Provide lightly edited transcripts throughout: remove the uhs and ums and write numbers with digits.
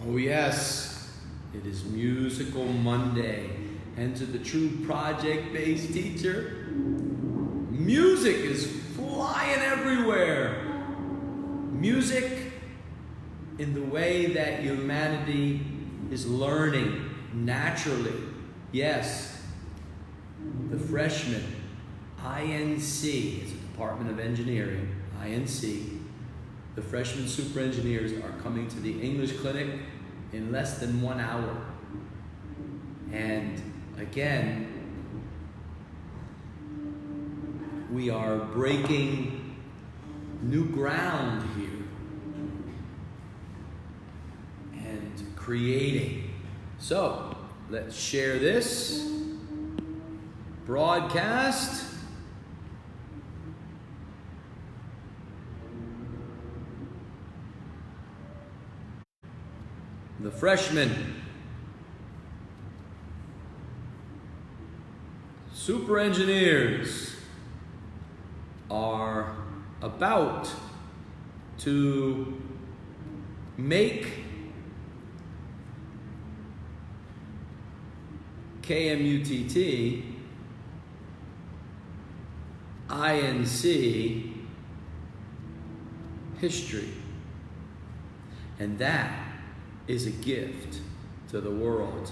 Oh yes, it is Musical Monday. And to the true project-based teacher, music is flying everywhere. Music in the way that humanity is learning naturally. Yes, the freshmen, INC, is a Department of Engineering, INC. The freshman super engineers are coming to the English clinic in less than 1 hour. And again, we are breaking new ground here and creating. So let's share this broadcast. The freshmen, super engineers, are about to make KMUTT INC history, and that is a gift to the world.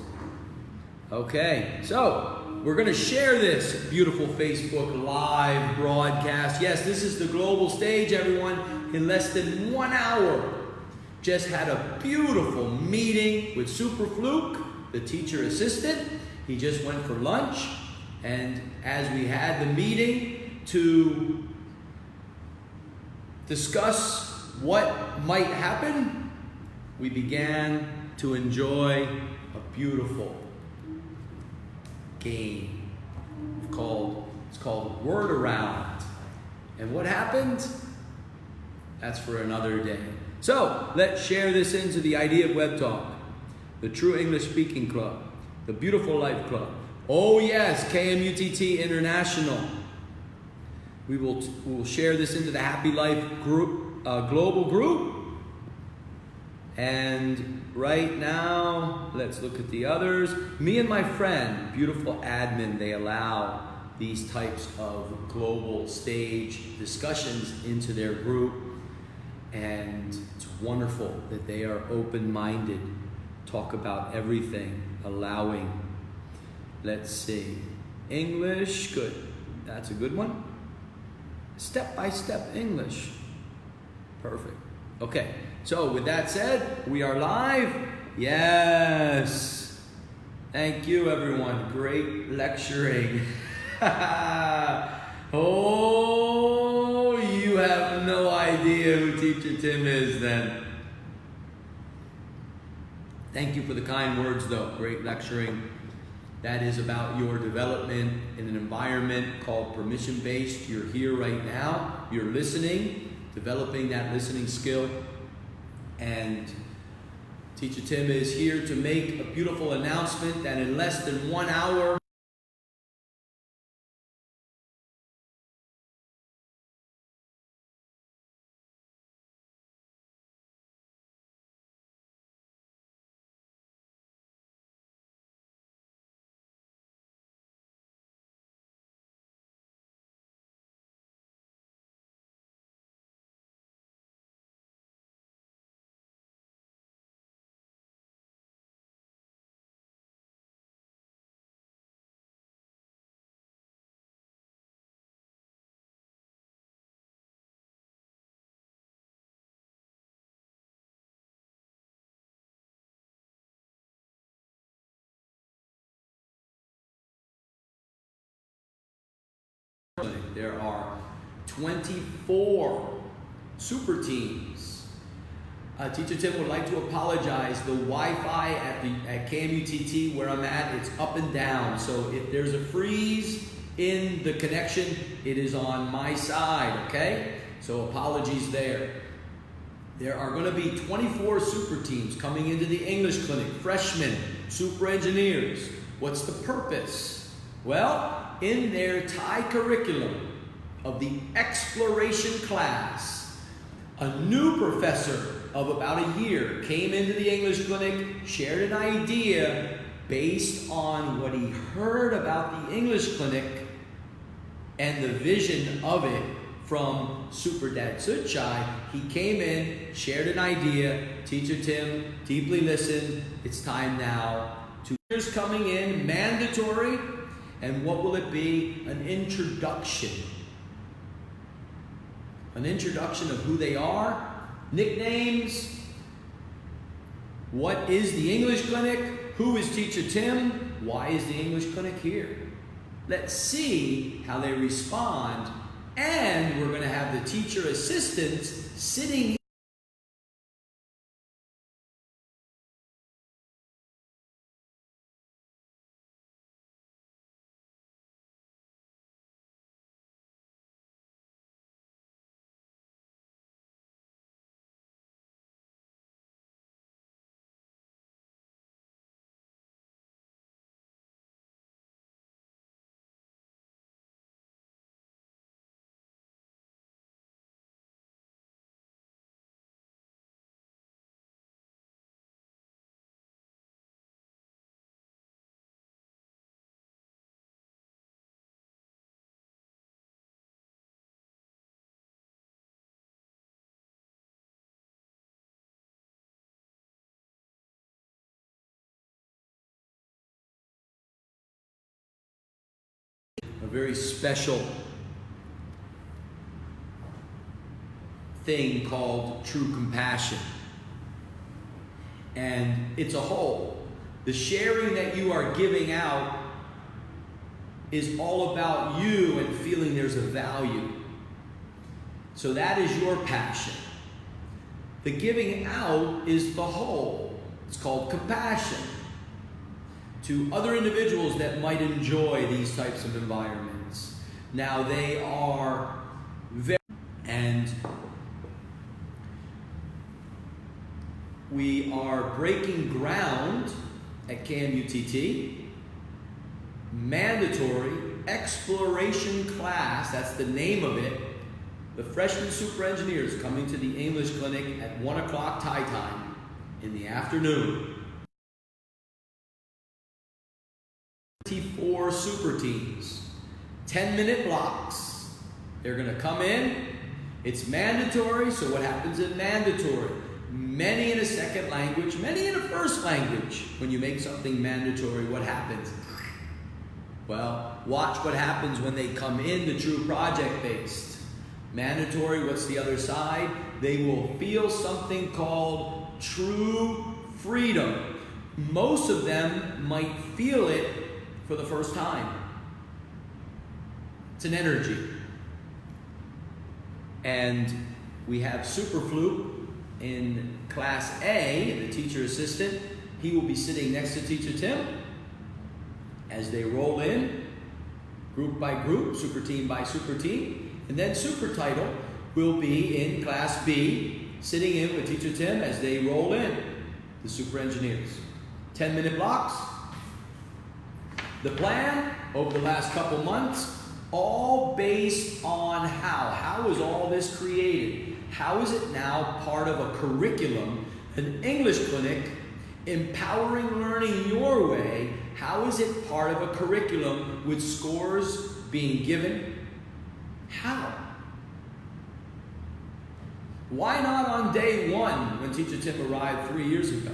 Okay, so we're going to share this beautiful Facebook Live broadcast. Yes, this is the global stage, everyone. In less than 1 hour, just had a beautiful meeting with Super Fluke, the teacher assistant. He just went for lunch, and as we had the meeting to discuss what might happen, we began to enjoy a beautiful game. It's called Word Around. And what happened? That's for another day. So let's share this into the Idea of Web Talk, the True English Speaking Club, the Beautiful Life Club. Oh yes, KMUTT International. We will share this into the Happy Life group, global group. And right now, let's look at the others. Me and my friend, beautiful admin, they allow these types of global stage discussions into their group. And it's wonderful that they are open-minded, talk about everything, allowing. Let's see. English, good. That's a good one. Step-by-step English. Perfect. Okay. So with that said, we are live. Yes. Thank you, everyone. Great lecturing. Oh, you have no idea who Teacher Tim is then. Thank you for the kind words, though. Great lecturing. That is about your development in an environment called permission-based. You're here right now. You're listening, developing that listening skill. And Teacher Tim is here to make a beautiful announcement that in less than 1 hour, there are 24 super teams. Teacher Tim would like to apologize. The Wi-Fi at KMUTT where I'm at, it's up and down. So if there's a freeze in the connection, it is on my side, okay? So apologies there. There are going to be 24 super teams coming into the English clinic. Freshmen, super engineers. What's the purpose? Well, in their Thai curriculum of the exploration class, a new professor of about a year came into the English clinic, shared an idea based on what he heard about the English clinic and the vision of it from Super Dad Suchai. He came in, shared an idea, Teacher Tim deeply listened. It's time now to years coming in, mandatory, and what will it be? An introduction. An introduction of who they are, nicknames, what is the English clinic, who is Teacher Tim, why is the English clinic here? Let's see how they respond, and we're going to have the teacher assistants sitting a very special thing called true compassion. And it's a whole. The sharing that you are giving out is all about you and feeling there's a value. So that is your passion. The giving out is the whole. It's called compassion. To other individuals that might enjoy these types of environments. Now they are very, and we are breaking ground at KMUTT, mandatory exploration class, that's the name of it. The freshman super engineers coming to the English clinic at 1 o'clock Thai time in the afternoon. 24 super teams, 10-minute blocks. They're going to come in. It's mandatory, so what happens in mandatory? Many in a second language, many in a first language. When you make something mandatory, what happens? Well, watch what happens when they come into true project-based. Mandatory, what's the other side? They will feel something called true freedom. Most of them might feel it for the first time. It's an energy. And we have Superfluke in Class A, the teacher assistant. He will be sitting next to Teacher Tim as they roll in, group by group, super team by super team. And then Super Title will be in Class B, sitting in with Teacher Tim as they roll in, the Super Engineers. 10-minute blocks. The plan over the last couple months, all based on how. How is all this created? How is it now part of a curriculum, an English clinic, empowering learning your way? How is it part of a curriculum with scores being given? How? Why not on day one when Teacher Tim arrived 3 years ago?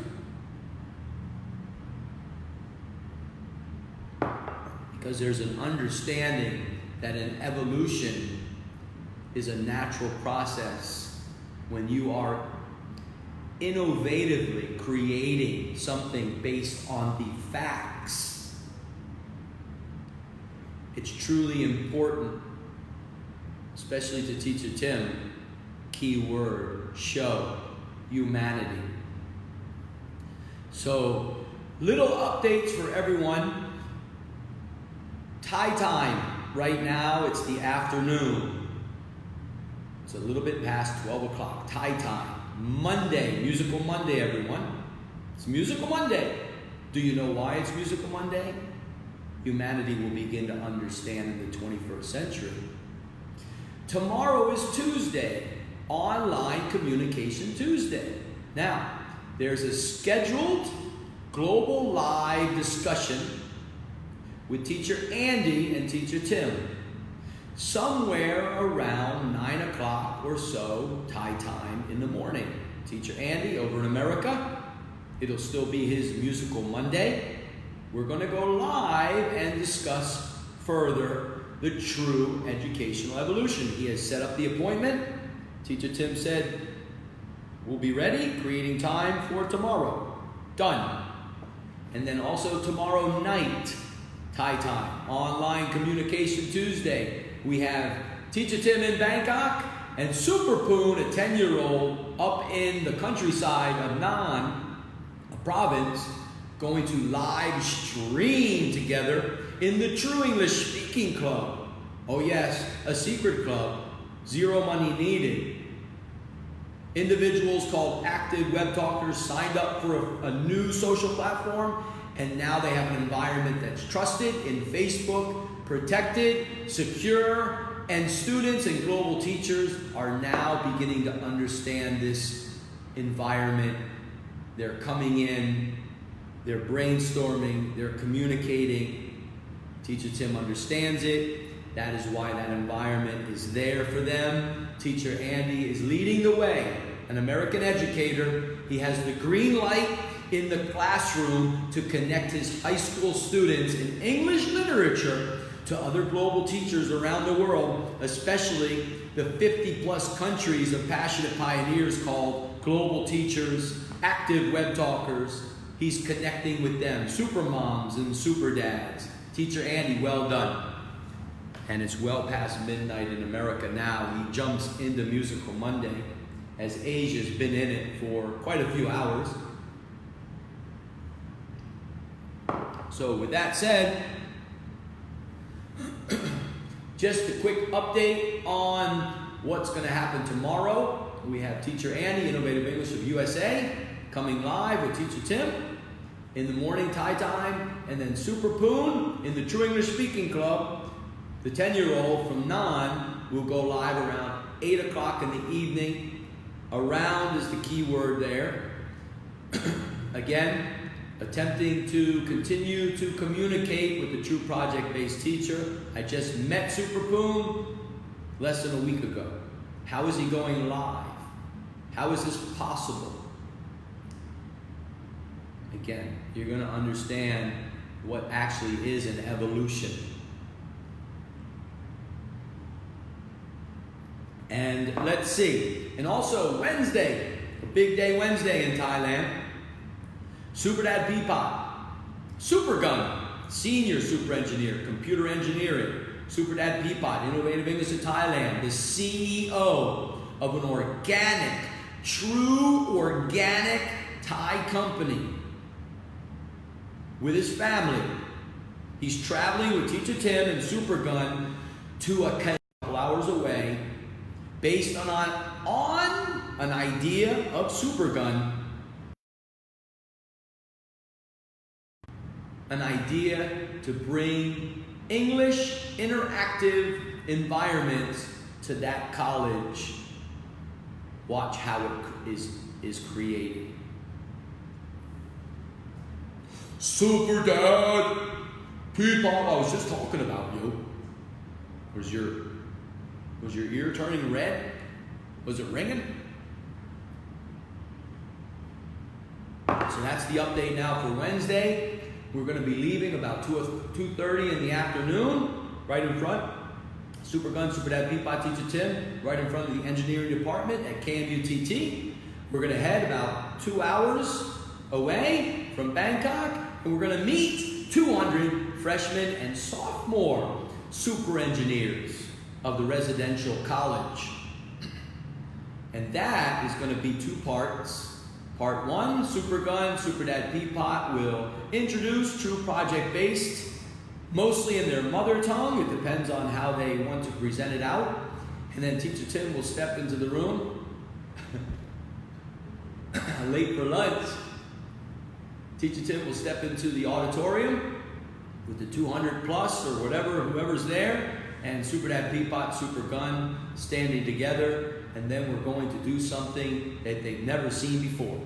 Because there's an understanding that an evolution is a natural process when you are innovatively creating something based on the facts. It's truly important, especially to Teacher Tim, key word, show, humanity. So, little updates for everyone. Thai time, right now it's the afternoon. It's a little bit past 12 o'clock, Thai time. Monday, Musical Monday, everyone. It's Musical Monday. Do you know why it's Musical Monday? Humanity will begin to understand in the 21st century. Tomorrow is Tuesday, Online Communication Tuesday. Now, there's a scheduled global live discussion with Teacher Andy and Teacher Tim somewhere around 9 o'clock or so Thai time in the morning. Teacher Andy over in America, it'll still be his Musical Monday. We're going to go live and discuss further the true educational evolution. He has set up the appointment. Teacher Tim said, we'll be ready, creating time for tomorrow. Done. And then also tomorrow night, Thai time, Online Communication Tuesday. We have Teacher Tim in Bangkok and Super Poon, a 10-year-old, up in the countryside of Nan, a province, going to live stream together in the True English Speaking Club. Oh yes, a secret club, zero money needed. Individuals called active web talkers signed up for a new social platform, and now they have an environment that's trusted in Facebook, protected, secure, and students and global teachers are now beginning to understand this environment. They're coming in, they're brainstorming, they're communicating. Teacher Tim understands it. That is why that environment is there for them. Teacher Andy is leading the way, an American educator. He has the green light in the classroom to connect his high school students in English literature to other global teachers around the world, especially the 50-plus countries of passionate pioneers called global teachers, active web talkers. He's connecting with them, super moms and super dads. Teacher Andy, well done. And it's well past midnight in America now. He jumps into Musical Monday as Asia's been in it for quite a few hours. So with that said, just a quick update on what's going to happen tomorrow. We have Teacher Andy, Innovative English of USA, coming live with Teacher Tim in the morning Thai time, and then Super Poon in the True English Speaking Club. The 10-year-old from Nan will go live around 8 o'clock in the evening. Around is the key word there. Again, attempting to continue to communicate with the true project-based teacher. I just met Super Poon less than a week ago. How is he going live? How is this possible? Again, you're going to understand what actually is an evolution. And let's see. And also Wednesday, a big day Wednesday in Thailand. Super Dad Peapod, Super Gun, Senior Super Engineer, Computer Engineering, Super Dad Peapod, Innovative English in Thailand, the CEO of an organic, true organic Thai company with his family. He's traveling with Teacher Tim and Super Gun to a couple hours away based on an idea of Super Gun. An idea to bring English interactive environments to that college. Watch how it is created. Super Dad Peapod, I was just talking about you. Was your ear turning red? Was it ringing? So that's the update now for Wednesday. We're going to be leaving about 2:30 in the afternoon, right in front. Super Gun, Super Dad Peapod, Teacher Tim, right in front of the engineering department at KMUTT. We're going to head about 2 hours away from Bangkok, and we're going to meet 200 freshmen and sophomore super engineers of the residential college. And that is going to be 2 parts. Part 1, Super Gun, Super Dad Peapod will introduce true project-based, mostly in their mother tongue. It depends on how they want to present it out. And then Teacher Tim will step into the room, late for lunch. Teacher Tim will step into the auditorium with the 200 plus or whatever, whoever's there, and Super Dad Peapod, Super Gun standing together. and then we're going to do something that they've never seen before.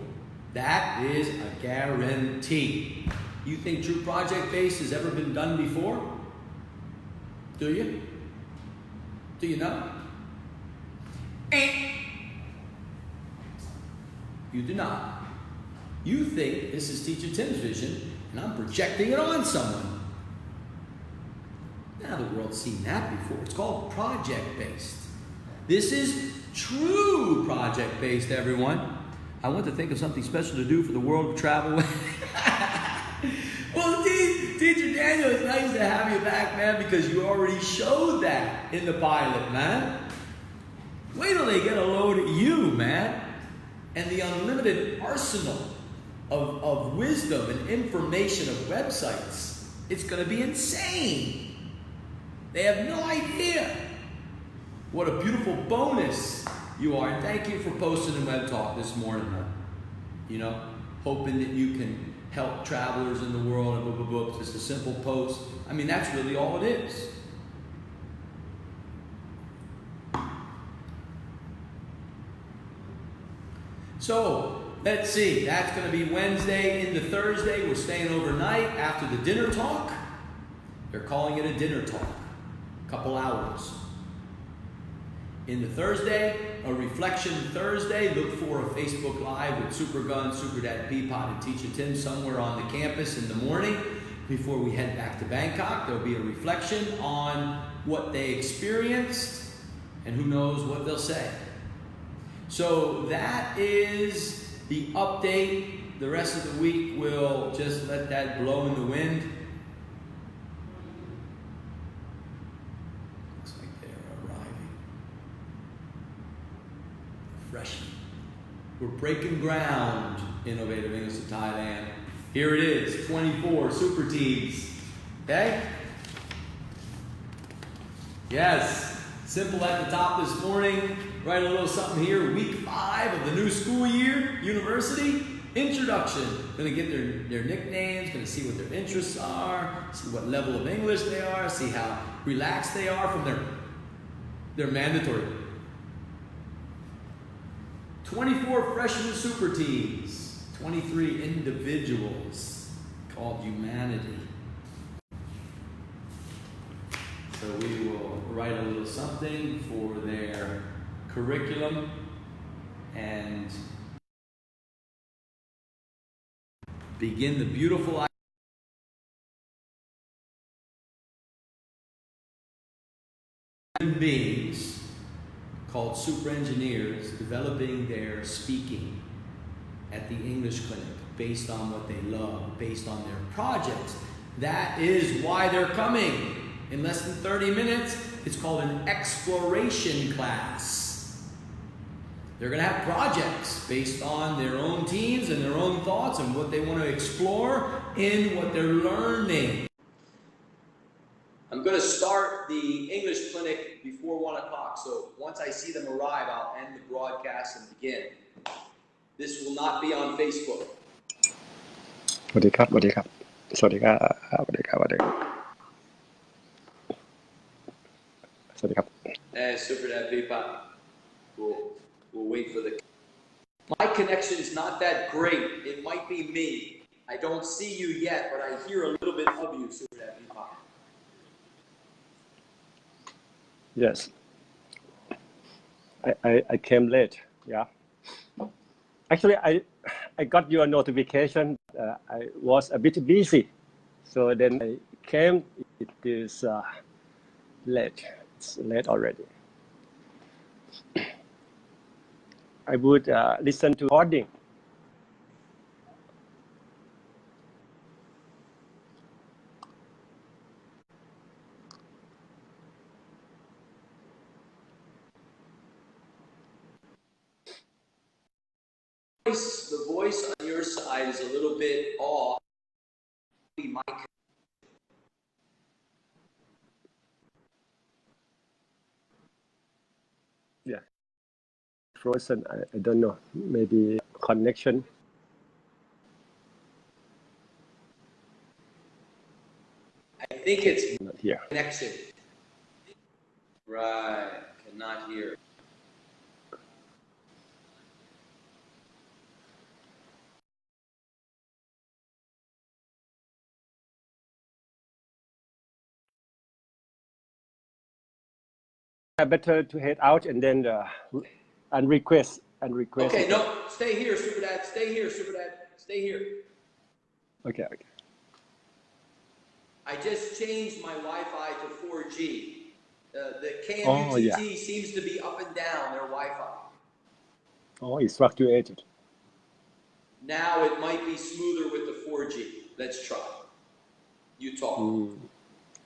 That is a guarantee. You think true project-based has ever been done before? Do you? Do you know? You do not. You think this is Teacher Tim's vision, and I'm projecting it on someone. Now the world's seen that before. It's called project-based. This is true project-based, everyone. I want to think of something special to do for the world of travel. Well, Teacher Daniel, it's nice to have you back, man, because you already showed that in the pilot, man. Wait till they get a load of you, man. And the unlimited arsenal of wisdom and information of websites. It's going to be insane. They have no idea what a beautiful bonus you are. And thank you for posting in Web Talk this morning, man. You know, hoping that you can help travelers in the world and blah, blah, blah. Just a simple post. I mean, that's really all it is. So, let's see. That's going to be Wednesday into Thursday. We're staying overnight after the dinner talk. They're calling it a dinner talk. A couple hours. Into Thursday, a Reflection Thursday. Look for a Facebook Live with Super Gun, Super Dad Peapod, and Teacher Tim somewhere on the campus in the morning before we head back to Bangkok. There'll be a reflection on what they experienced, and who knows what they'll say. So that is the update. The rest of the week, we'll just let that blow in the wind. Looks like they're arriving. Freshmen. We're breaking ground, Innovative English to Thailand. Here it is, 24 super teams. Okay? Yes. Simple at the top this morning. Write a little something here. Week 5 of the new school year, university. Introduction. Going to get their nicknames, going to see what their interests are, see what level of English they are, see how relaxed they are from their mandatory. 24 freshman super teams, 23 individuals called humanity. So we will write a little something for their curriculum and begin the beautiful beings called SuperEngineers developing their speaking at the English clinic based on what they love, based on their projects. That is why they're coming. In less than 30 minutes, it's called an exploration class. They're going to have projects based on their own teams and their own thoughts and what they want to explore in what they're learning. I'm going to start the English clinic before 1 o'clock, so once I see them arrive, I'll end the broadcast and begin. This will not be on Facebook. สวัสดีครับ สวัสดีครับ สวัสดีครับ สวัสดีครับ สวัสดีครับ สวัสดีครับ And Super Dad Peapod. We'll wait for the... My connection is not that great. It might be me. I don't see you yet, but I hear a little bit of you, Super Dad Peapod. Yes. I came late. Yeah. Actually, I got your notification. I was a bit busy, so then I came. It is late. It's late already. I would listen to recording. The voice on your side is a little bit off. Yeah. Frozen. I don't know. Maybe connection. I think it's Not here. connection. Right. Cannot hear. better to head out and then and request. Okay, no, stay here, Super Dad. Stay here, Super Dad. Stay here. Okay. I just changed my Wi-Fi to 4G. The KMUTT Oh, yeah. seems to be up and down their Wi-Fi. Oh, it's fluctuated. Now it might be smoother with the 4G. Let's try. You talk.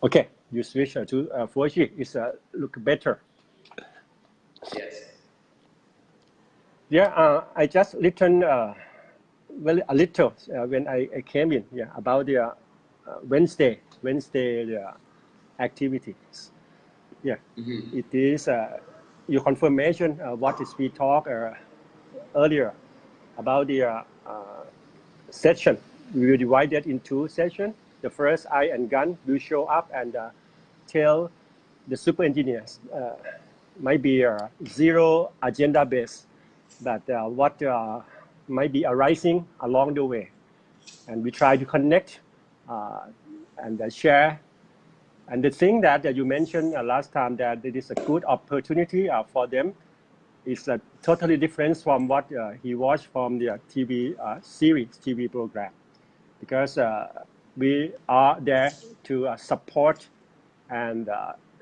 Okay, you switch to 4G. It's look better. Yes. Yeah, I just listened well a little when I came in. Yeah, about the Wednesday activities. Yeah, it is your confirmation what is we talked earlier about the session. We will divide that into sessions. The first, I and Gun will show up and tell the super engineers might be zero agenda based, but what might be arising along the way. And we try to connect and share. And the thing that you mentioned last time, that it is a good opportunity for them, is totally different from what he watched from the TV series, TV program. Because we are there to support and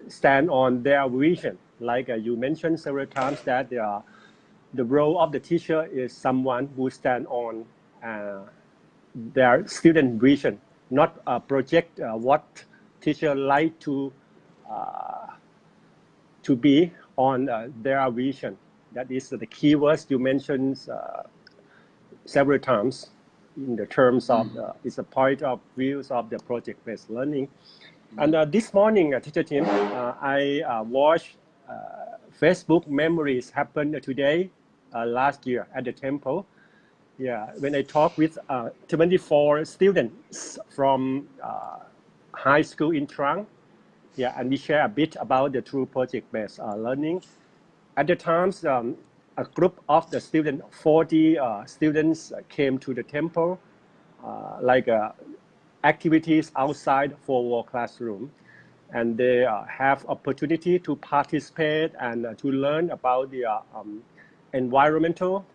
stand on their vision. Like you mentioned several times that the role of the teacher is someone who stand on their student vision, not project what teacher like to be on their vision. That is the keywords you mentioned several times in the terms of it's a point of views of the project-based learning. And this morning, Teacher Tim, I watched Facebook memories happen today, last year at the temple. Yeah, when I talked with 24 students from high school in Trang. Yeah, and we share a bit about the true project-based learning. At the time, a group of the students, 40 students came to the temple, like activities outside four-wall classroom. And they have opportunity to participate and to learn about the environmental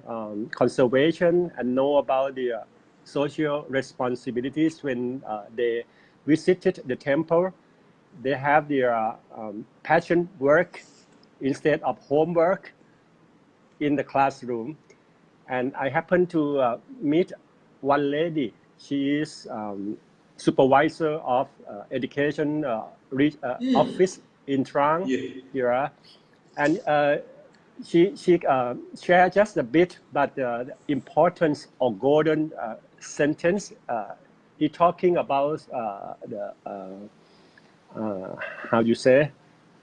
conservation and know about the social responsibilities when they visited the temple. They have their passion work instead of homework in the classroom. And I happened to meet one lady. She is supervisor of education office in Trang. Yeah. And she shared just a bit, but the importance of golden sentence. He talking about the how you say,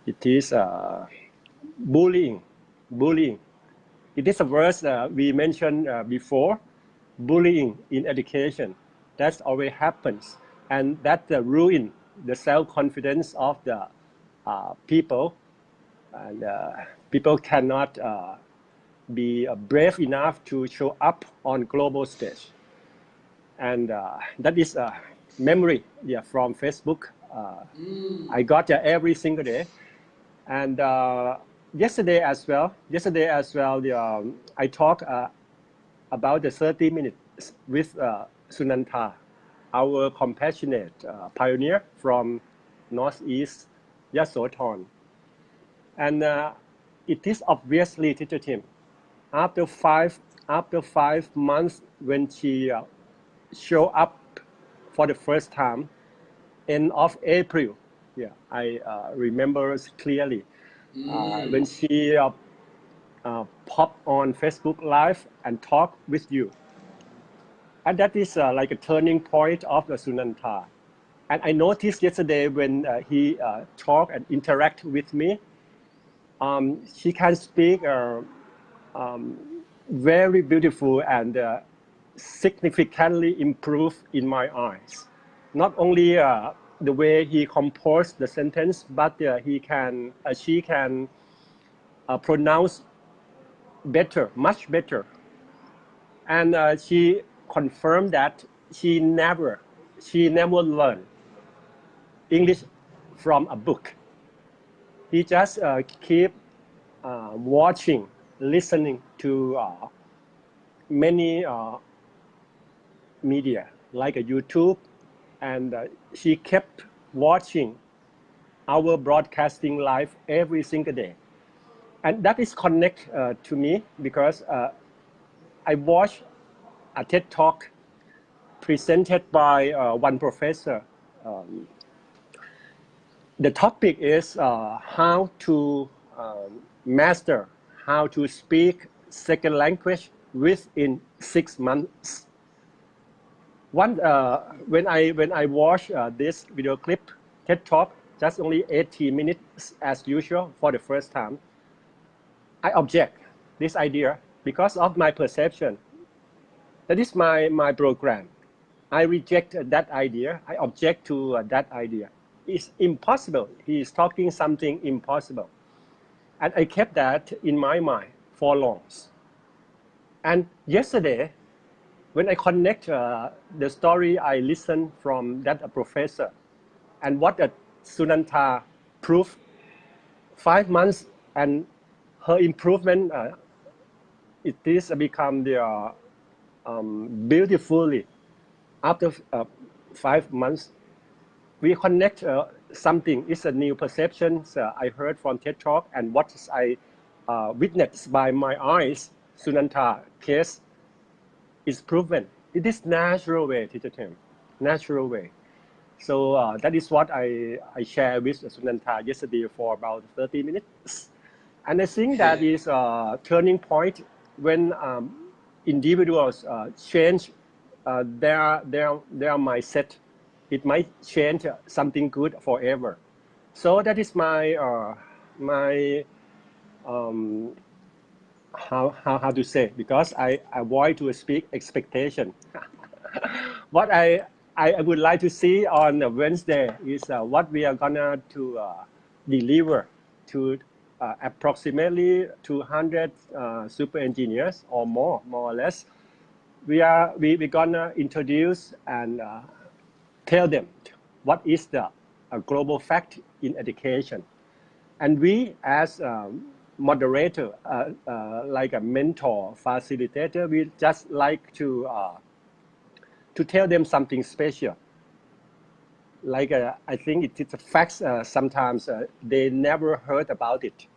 it is bullying. It is a verse we mentioned before, bullying in education. That always happens, and that ruin the self-confidence of the people, and people cannot be brave enough to show up on global stage. And that is a memory, yeah, from Facebook. I got every single day. And yesterday as well, I talked about the 30 minutes with Sunanta, our compassionate pioneer from Northeast Yasothon. And it is obviously, Teacher Tim, after five months when she showed up for the first time, end of April. Yeah, I remember clearly when she popped on Facebook Live and talked with you. And that is like a turning point of the Sunanta. And I noticed yesterday when he talked and interact with me, she can speak very beautiful and significantly improved in my eyes. Not only the way he composed the sentence, but she can pronounce better, much better. And she confirmed that she never learned English from a book. He just keep watching, listening to many media like a YouTube, and she kept watching our broadcasting live every single day, and that is connect to me because I watched a TED talk presented by one professor. The topic is how to master how to speak second language within 6 months. When I watch this video clip, TED Talk, just only 18 minutes as usual for the first time, I object this idea because of my perception. That is my program. I reject that idea. I object to that idea. It's impossible. He is talking something impossible. And I kept that in my mind for long. And yesterday, when I connect the story I listened from that professor and what Sunanta proved 5 months and her improvement, it is become the beautifully after 5 months. We connect something. It's a new perception I heard from TED Talk and what I witnessed by my eyes. Sunanta case is proven. It is natural way, Teacher Tim, natural way. So that is what I shared with Sunanta yesterday for about 30 minutes. And I think that is a turning point when individuals change their mindset. It might change something good forever. So that is my how to say, because I avoid to speak expectation. What I would like to see on Wednesday is what we are gonna to deliver to approximately 200 super engineers or more or less. We're gonna introduce and tell them what is the global fact in education, and we as moderator, like a mentor, facilitator, we just like to tell them something special. Like I think it is a fact. Sometimes they never heard about it,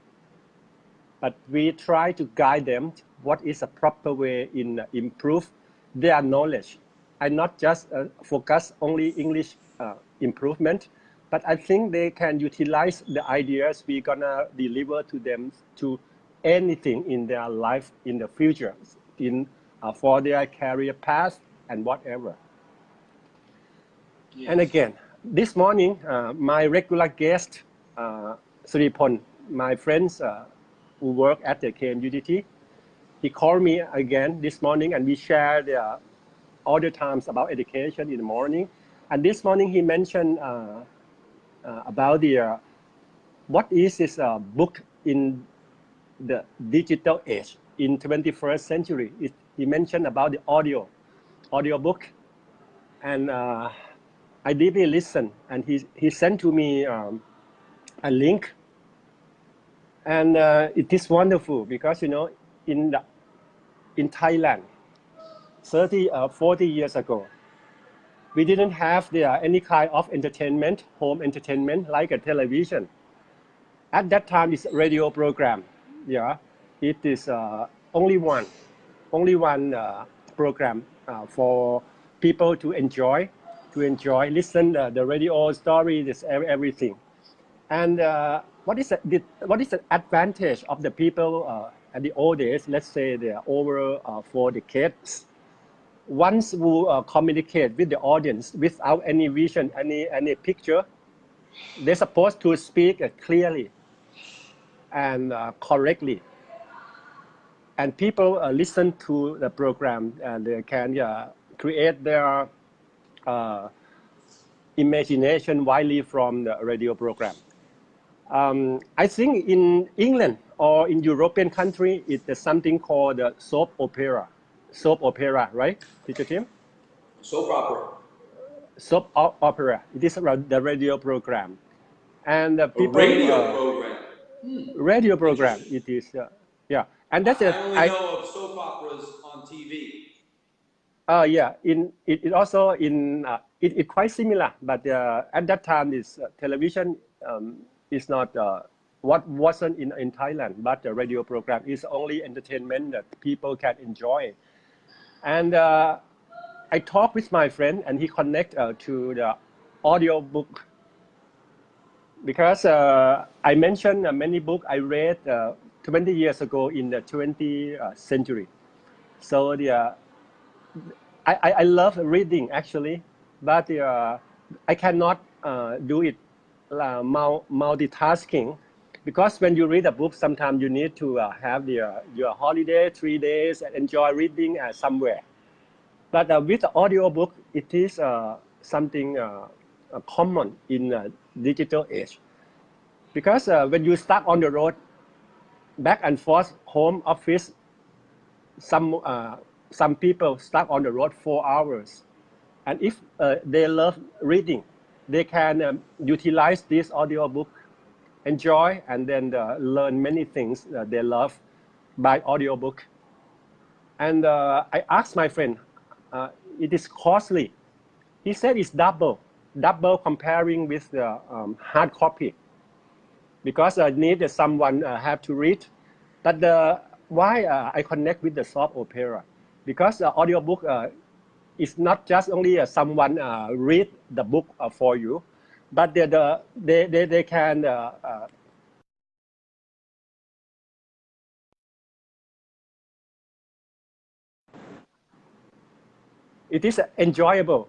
but we try to guide them what is a proper way in improve their knowledge. And not just focus only English improvement, but I think they can utilize the ideas we're gonna deliver to them to anything in their life in the future, in for their career path and whatever. Yes. And again, this morning, my regular guest, Suripon, my friends who work at the KMUTT, he called me again this morning and we shared all the times about education in the morning. And this morning he mentioned about the what is this book in the digital age in 21st century. He mentioned about the audio book, and I deeply listened, and he sent to me a link, and it is wonderful because in Thailand 40 years ago, we didn't have any kind of entertainment, home entertainment like a television. At that time, it's radio program. Yeah, it is only one program for people to enjoy, listen the radio story, this everything. And what is the advantage of the people at the old days? Let's say they are over 4 decades. Once we communicate with the audience without any vision, any picture, they're supposed to speak clearly and correctly. And people listen to the program and they can create their imagination widely from the radio program. I think in England or in European country, it's something called the soap opera. Soap opera, right, Teacher Tim? Soap opera. Soap opera. It is the radio program, and people. A radio program. radio program. It is, yeah. And that's I only know of soap operas on TV. Yeah, it also in it quite similar, but at that time is television is not what wasn't in Thailand, but the radio program is only entertainment that people can enjoy. And I talked with my friend, and he connect to the audio book because I mentioned many books I read 20 years ago in the 20th century. So I love reading actually, but I cannot do it multitasking because when you read a book, sometimes you need to have your holiday 3 days and enjoy reading somewhere. But with the audio book, it is something common in digital age because when you stuck on the road, back and forth, home, office, some people stuck on the road 4 hours, and if they love reading, they can utilize this audio book, enjoy, and then learn many things they love by audio book. And I asked my friend, it is costly. He said it's double comparing with the hard copy because I need someone have to read. But why I connect with the soap opera? Because the audiobook is not just only someone read the book for you, but they can it is enjoyable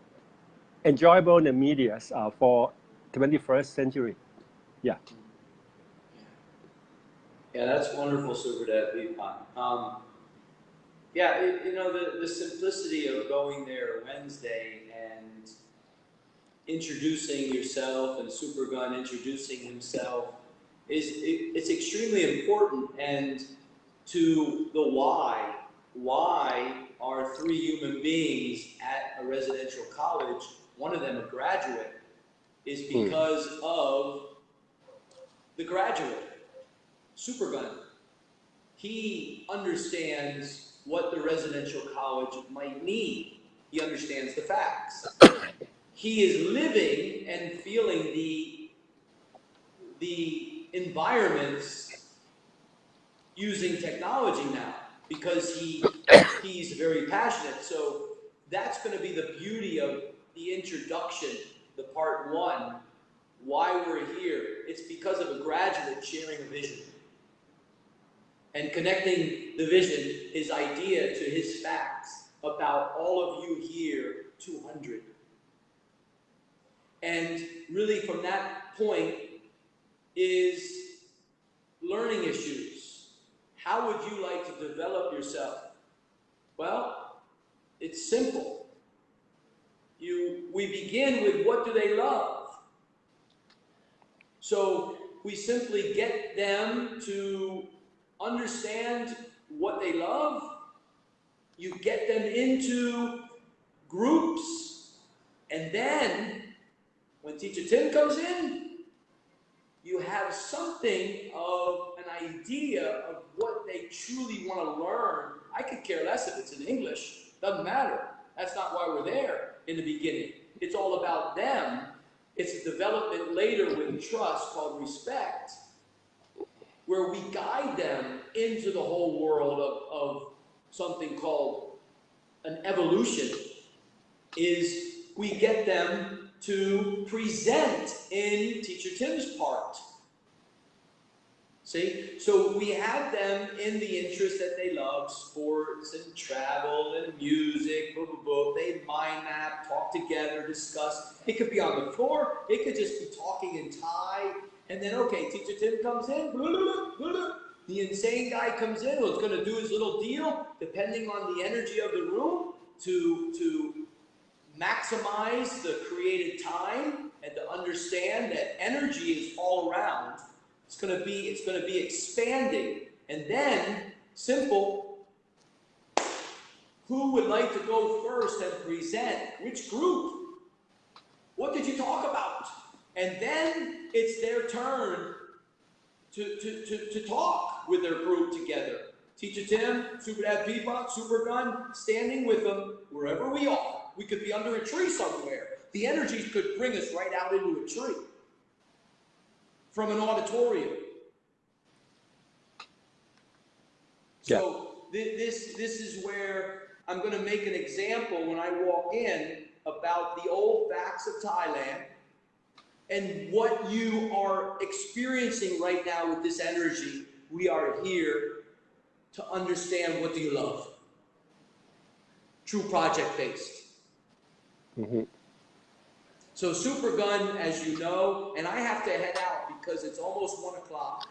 in the media for 21st century. Yeah. Yeah, that's wonderful, Super Dad. Yeah, you know, the simplicity of going there Wednesday and introducing yourself and Super Gun introducing himself it's extremely important. And to the why are three human beings at a residential college, one of them a graduate, is because of the graduate, Super Gun. He understands what the residential college might need. He understands the facts. He is living and feeling the environments using technology now because he's very passionate. So that's going to be the beauty of the introduction, the part one, why we're here. It's because of a graduate sharing a vision and connecting the vision, his idea, to his facts about all of you here, 200. And really from that point is learning issues. How would you like to develop yourself? Well, it's simple. We begin with what do they love? So we simply get them to understand what they love. You get them into groups, and then when Teacher Tim comes in, you have something of an idea of what they truly want to learn. I could care less if it's in English. Doesn't matter. That's not why we're there in the beginning. It's all about them. It's a development later with trust called respect, where we guide them into the whole world of something called an evolution, is we get them to present in Teacher Tim's part. See? So we have them in the interest that they love, sports and travel and music, blah, blah, blah. They mind map, talk together, discuss. It could be on the floor. It could just be talking in Thai. And then, okay, Teacher Tim comes in. Blah, blah, blah, blah. The insane guy comes in who's going to do his little deal, depending on the energy of the room, to maximize the created time and to understand that energy is all around. It's going to be expanding. And then, simple, who would like to go first and present? Which group? What did you talk about? And then it's their turn to talk with their group together. Teacher Tim, Super Dad Peapod, Super Gun, standing with them wherever we are. We could be under a tree somewhere. The energy could bring us right out into a tree from an auditorium. So this is where I'm going to make an example when I walk in about the old facts of Thailand and what you are experiencing right now with this energy. We are here to understand, what do you love? True project-based. Mm-hmm. So Super Gun, as you know, and I have to head out because it's almost 1 o'clock,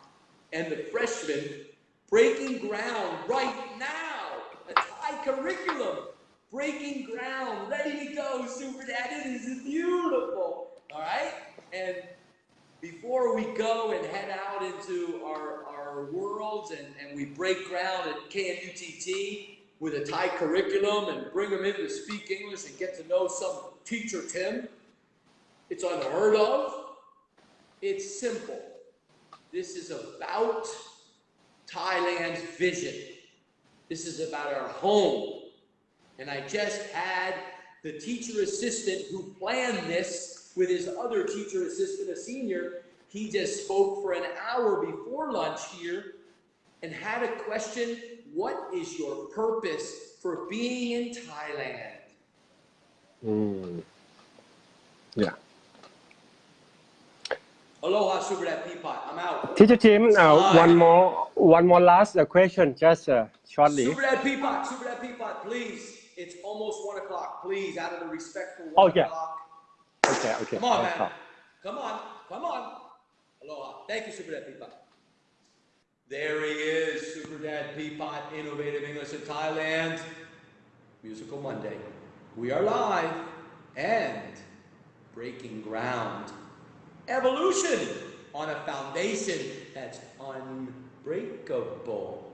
and the freshmen breaking ground right now. A Thai curriculum, breaking ground, ready to go, Super Dad. It is beautiful, all right? And before we go and head out into our worlds and we break ground at KMUTT with a Thai curriculum and bring them in to speak English and get to know some Teacher Tim, it's unheard of. It's simple. This is about Thailand's vision. This is about our home. And I just had the teacher assistant who planned this with his other teacher assistant, a senior. He just spoke for an hour before lunch here and had a question: what is your purpose for being in Thailand? Yeah. Aloha, Super Dad Peapod. I'm out. Teacher Tim, one more last question, just shortly. Super Dad Peapod, please. It's almost 1 o'clock. Please, out of the respect for 1 o'clock. Okay. Come on, man. Come on. Aloha. Thank you, Super Dad Peapod. There he is, Super Dad Peapod, Innovative English in Thailand. Musical Monday. We are live and breaking ground. Evolution on a foundation that's unbreakable.